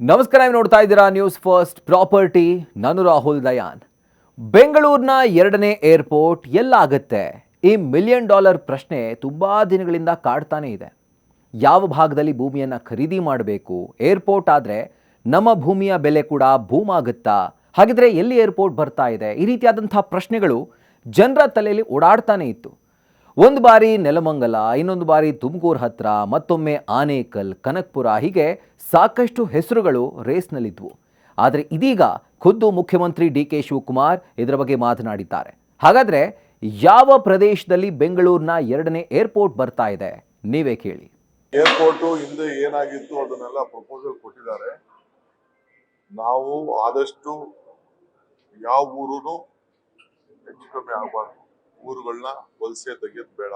ನಮಸ್ಕಾರ, ನೀವು ನೋಡ್ತಾ ಇದ್ದೀರಾ ನ್ಯೂಸ್ ಫಸ್ಟ್ ಪ್ರಾಪರ್ಟಿ. ನಾನು ರಾಹುಲ್ ದಯಾನ್. ಬೆಂಗಳೂರಿನ ಎರಡನೇ ಏರ್ಪೋರ್ಟ್ ಎಲ್ಲಾಗತ್ತೆ? ಈ $1,000,000 ಪ್ರಶ್ನೆ ತುಂಬಾ ದಿನಗಳಿಂದ ಕಾಡ್ತಾನೆ ಇದೆ. ಯಾವ ಭಾಗದಲ್ಲಿ ಭೂಮಿಯನ್ನು ಖರೀದಿ ಮಾಡಬೇಕು? ಏರ್ಪೋರ್ಟ್ ಆದರೆ ನಮ್ಮ ಭೂಮಿಯ ಬೆಲೆ ಕೂಡ ಬೂಮ್ ಆಗುತ್ತಾ? ಹಾಗಿದ್ರೆ ಎಲ್ಲಿ ಏರ್ಪೋರ್ಟ್ ಬರ್ತಾ ಇದೆ? ಈ ರೀತಿಯಾದಂಥ ಪ್ರಶ್ನೆಗಳು ಜನರ ತಲೆಯಲ್ಲಿ ಓಡಾಡ್ತಾನೆ ಇತ್ತು. ಒಂದು ಬಾರಿ ನೆಲಮಂಗಲ, ಇನ್ನೊಂದು ಬಾರಿ ತುಮಕೂರು ಹತ್ರ, ಮತ್ತೊಮ್ಮೆ ಆನೇಕಲ್, ಕನಕಪುರ, ಹೀಗೆ ಸಾಕಷ್ಟು ಹೆಸರುಗಳು ರೇಸ್ನಲ್ಲಿದ್ವು. ಆದರೆ ಇದೀಗ ಖುದ್ದು ಮುಖ್ಯಮಂತ್ರಿ ಡಿ.ಕೆ. ಶಿವಕುಮಾರ್ ಇದರ ಬಗ್ಗೆ ಮಾತನಾಡಿದ್ದಾರೆ. ಹಾಗಾದರೆ ಯಾವ ಪ್ರದೇಶದಲ್ಲಿ ಬೆಂಗಳೂರಿನ ಎರಡನೇ ಏರ್ಪೋರ್ಟ್ ಬರ್ತಾ ಇದೆ? ನೀವೇ ಕೇಳಿ. ಏರ್ಪೋರ್ಟು ಹಿಂದೆ ಏನಾಗಿತ್ತು ಅದನ್ನೆಲ್ಲ ಪ್ರಪೋಸಲ್ ಕೊಟ್ಟಿದ್ದಾರೆ. ನಾವು ಆದಷ್ಟು ಯಾವ ಊರು ಹೆಚ್ಚು ಕಮ್ಮಿ ಆಗಬಾರ್ದು, ಊರುಗಳನ್ನ ವಲಸೆ ತೆಗೆಯೋದು ಬೇಡ.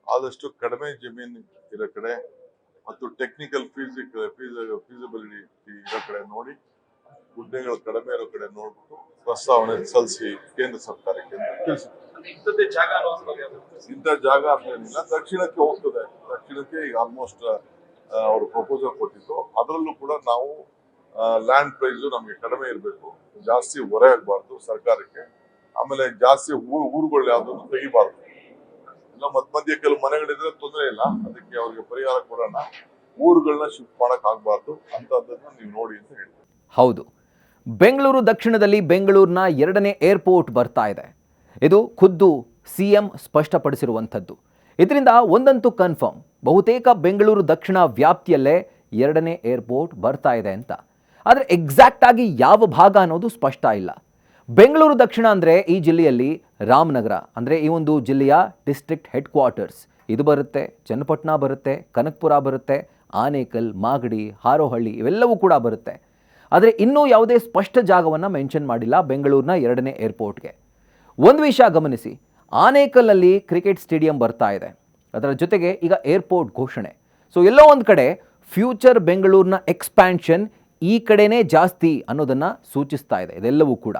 ಆದಷ್ಟು ಕಡಿಮೆ ಜಮೀನು ಇರೋ ಕಡೆ ಮತ್ತು ಟೆಕ್ನಿಕಲ್ ಫೀಸಿಬಿಲಿಟಿ ಇರೋ ಕಡೆ ನೋಡಿ, ಗುಡ್ಡೆಗಳು ಕಡಿಮೆ ಇರೋ ಕಡೆ ನೋಡ್ಬಿಟ್ಟು ಪ್ರಸ್ತಾವನೆ ಸಲ್ಲಿಸಿ ಕೇಂದ್ರ ಸರ್ಕಾರಕ್ಕೆ ತಿಳಿಸಿದೆ. ಇಂಥ ಜಾಗ ಅಂತೇನಿಲ್ಲ, ದಕ್ಷಿಣಕ್ಕೆ ಹೋಗ್ತದೆ. ದಕ್ಷಿಣಕ್ಕೆ ಈಗ ಆಲ್ಮೋಸ್ಟ್ ಅವರು ಪ್ರಪೋಸಲ್ ಕೊಟ್ಟಿದ್ದು. ಅದರಲ್ಲೂ ಕೂಡ ನಾವು ಲ್ಯಾಂಡ್ ಪ್ರೈಸು ನಮಗೆ ಕಡಿಮೆ ಇರಬೇಕು, ಜಾಸ್ತಿ ಹೊರೆ ಆಗಬಾರ್ದು ಸರ್ಕಾರಕ್ಕೆ. ಆಮೇಲೆ ಜಾಸ್ತಿ ಊರುಗಳು ಯಾವ್ದನ್ನು ತೆಗಿಬಾರ್ದು. ಇಲ್ಲ ಮಧ್ಯ ಕೆಲವು ಮನೆಗಳಿದ್ರೆ ತೊಂದರೆ ಇಲ್ಲ, ಅದಕ್ಕೆ ಅವ್ರಿಗೆ ಪರಿಹಾರ ಕೊಡೋಣ. ಊರುಗಳನ್ನ ಶಿಫ್ಟ್ ಮಾಡಕ್ ಆಗ್ಬಾರ್ದು ಅಂತದನ್ನ ನೀವು ನೋಡಿ ಅಂತ ಹೇಳಿ. ಹೌದು, ಬೆಂಗಳೂರು ದಕ್ಷಿಣದಲ್ಲಿ ಬೆಂಗಳೂರಿನ ಎರಡನೇ ಏರ್ಪೋರ್ಟ್ ಬರ್ತಾ ಇದೆ. ಇದು ಖುದ್ದು ಸಿಎಂ ಸ್ಪಷ್ಟಪಡಿಸಿರುವಂಥದ್ದು. ಇದರಿಂದ ಒಂದಂತೂ ಕನ್ಫರ್ಮ್, ಬಹುತೇಕ ಬೆಂಗಳೂರು ದಕ್ಷಿಣ ವ್ಯಾಪ್ತಿಯಲ್ಲೇ ಎರಡನೇ ಏರ್ಪೋರ್ಟ್ ಬರ್ತಾ ಇದೆ ಅಂತ. ಆದರೆ ಎಕ್ಸಾಕ್ಟ್ ಆಗಿ ಯಾವ ಭಾಗ ಅನ್ನೋದು ಸ್ಪಷ್ಟ ಇಲ್ಲ. ಬೆಂಗಳೂರು ದಕ್ಷಿಣ ಅಂದರೆ ಈ ಜಿಲ್ಲೆಯಲ್ಲಿ ರಾಮನಗರ ಅಂದರೆ ಈ ಒಂದು ಜಿಲ್ಲೆಯ ಡಿಸ್ಟ್ರಿಕ್ಟ್ ಹೆಡ್ ಕ್ವಾರ್ಟರ್ಸ್ ಇದು ಬರುತ್ತೆ, ಚನ್ನಪಟ್ಟಣ ಬರುತ್ತೆ, ಕನಕಪುರ ಬರುತ್ತೆ, ಆನೇಕಲ್, ಮಾಗಡಿ, ಹಾರೋಹಳ್ಳಿ ಇವೆಲ್ಲವೂ ಕೂಡ ಬರುತ್ತೆ. ಆದರೆ ಇನ್ನೂ ಯಾವುದೇ ಸ್ಪಷ್ಟ ಜಾಗವನ್ನು ಮೆನ್ಷನ್ ಮಾಡಿಲ್ಲ ಬೆಂಗಳೂರಿನ ಎರಡನೇ ಏರ್ಪೋರ್ಟ್ಗೆ. ಒಂದು ವಿಷಯ ಗಮನಿಸಿ, ಆನೇಕಲ್ನಲ್ಲಿ ಕ್ರಿಕೆಟ್ ಸ್ಟೇಡಿಯಂ ಬರ್ತಾ ಇದೆ, ಅದರ ಜೊತೆಗೆ ಈಗ ಏರ್ಪೋರ್ಟ್ ಘೋಷಣೆ. ಸೊ ಎಲ್ಲೋ ಒಂದು ಕಡೆ ಫ್ಯೂಚರ್ ಬೆಂಗಳೂರಿನ ಎಕ್ಸ್ಪ್ಯಾನ್ಷನ್ ಈ ಕಡೆನೇ ಜಾಸ್ತಿ ಅನ್ನೋದನ್ನು ಸೂಚಿಸ್ತಾ ಇದೆ ಇದೆಲ್ಲವೂ ಕೂಡ.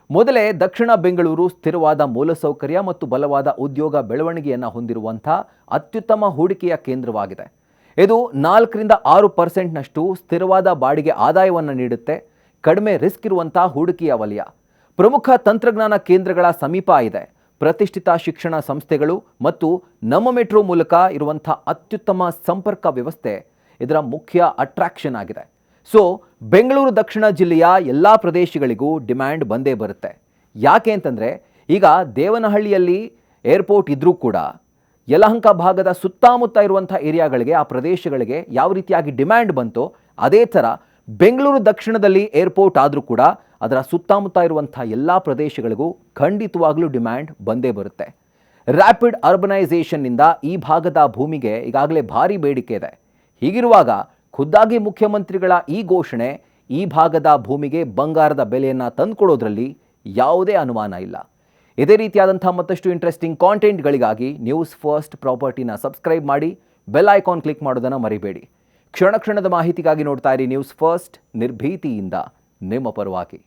ಮೊದಲೇ ದಕ್ಷಿಣ ಬೆಂಗಳೂರು ಸ್ಥಿರವಾದ ಮೂಲಸೌಕರ್ಯ ಮತ್ತು ಬಲವಾದ ಉದ್ಯೋಗ ಬೆಳವಣಿಗೆಯನ್ನು ಹೊಂದಿರುವಂಥ ಅತ್ಯುತ್ತಮ ಹೂಡಿಕೆಯ ಕೇಂದ್ರವಾಗಿದೆ. ಇದು 4-6% ಸ್ಥಿರವಾದ ಬಾಡಿಗೆ ಆದಾಯವನ್ನು ನೀಡುತ್ತೆ. ಕಡಿಮೆ ರಿಸ್ಕ್ ಇರುವಂಥ ಹೂಡಿಕೆಯ ವಲಯ. ಪ್ರಮುಖ ತಂತ್ರಜ್ಞಾನ ಕೇಂದ್ರಗಳ ಸಮೀಪ ಇದೆ. ಪ್ರತಿಷ್ಠಿತ ಶಿಕ್ಷಣ ಸಂಸ್ಥೆಗಳು ಮತ್ತು ನಮ್ಮ ಮೆಟ್ರೋ ಮೂಲಕ ಇರುವಂಥ ಅತ್ಯುತ್ತಮ ಸಂಪರ್ಕ ವ್ಯವಸ್ಥೆ ಇದರ ಮುಖ್ಯ ಅಟ್ರಾಕ್ಷನ್ ಆಗಿದೆ. ಸೊ ಬೆಂಗಳೂರು ದಕ್ಷಿಣ ಜಿಲ್ಲೆಯ ಎಲ್ಲ ಪ್ರದೇಶಗಳಿಗೂ ಡಿಮ್ಯಾಂಡ್ ಬಂದೇ ಬರುತ್ತೆ. ಯಾಕೆ ಅಂತಂದರೆ ಈಗ ದೇವನಹಳ್ಳಿಯಲ್ಲಿ ಏರ್ಪೋರ್ಟ್ ಇದ್ದರೂ ಕೂಡ ಯಲಹಂಕ ಭಾಗದ ಸುತ್ತಮುತ್ತ ಇರುವಂಥ ಏರಿಯಾಗಳಿಗೆ, ಆ ಪ್ರದೇಶಗಳಿಗೆ ಯಾವ ರೀತಿಯಾಗಿ ಡಿಮ್ಯಾಂಡ್ ಬಂತೋ ಅದೇ ಥರ ಬೆಂಗಳೂರು ದಕ್ಷಿಣದಲ್ಲಿ ಏರ್ಪೋರ್ಟ್ ಆದರೂ ಕೂಡ ಅದರ ಸುತ್ತಮುತ್ತ ಇರುವಂಥ ಎಲ್ಲ ಪ್ರದೇಶಗಳಿಗೂ ಖಂಡಿತವಾಗ್ಲೂ ಡಿಮ್ಯಾಂಡ್ ಬಂದೇ ಬರುತ್ತೆ. ರ್ಯಾಪಿಡ್ ಅರ್ಬನೈಸೇಷನ್ನಿಂದ ಈ ಭಾಗದ ಭೂಮಿಗೆ ಈಗಾಗಲೇ ಭಾರಿ ಬೇಡಿಕೆ ಇದೆ. ಹೀಗಿರುವಾಗ ಖುದ್ದಾಗಿ ಮುಖ್ಯಮಂತ್ರಿಗಳ ಈ ಘೋಷಣೆ ಈ ಭಾಗದ ಭೂಮಿಗೆ ಬಂಗಾರದ ಬೆಲೆಯನ್ನು ತಂದುಕೊಡೋದ್ರಲ್ಲಿ ಯಾವುದೇ ಅನುಮಾನ ಇಲ್ಲ. ಇದೇ ರೀತಿಯಾದಂಥ ಮತ್ತಷ್ಟು ಇಂಟ್ರೆಸ್ಟಿಂಗ್ ಕಾಂಟೆಂಟ್ಗಳಿಗಾಗಿ ನ್ಯೂಸ್ ಫಸ್ಟ್ ಪ್ರಾಪರ್ಟಿನ ಸಬ್ಸ್ಕ್ರೈಬ್ ಮಾಡಿ, ಬೆಲ್ ಐಕಾನ್ ಕ್ಲಿಕ್ ಮಾಡೋದನ್ನು ಮರಿಬೇಡಿ. ಕ್ಷಣ ಕ್ಷಣದ ಮಾಹಿತಿಗಾಗಿ ನೋಡ್ತಾ ಇರಿ ನ್ಯೂಸ್ ಫಸ್ಟ್, ನಿರ್ಭೀತಿಯಿಂದ ನಿಮ್ಮ ಪರವಾಗಿ.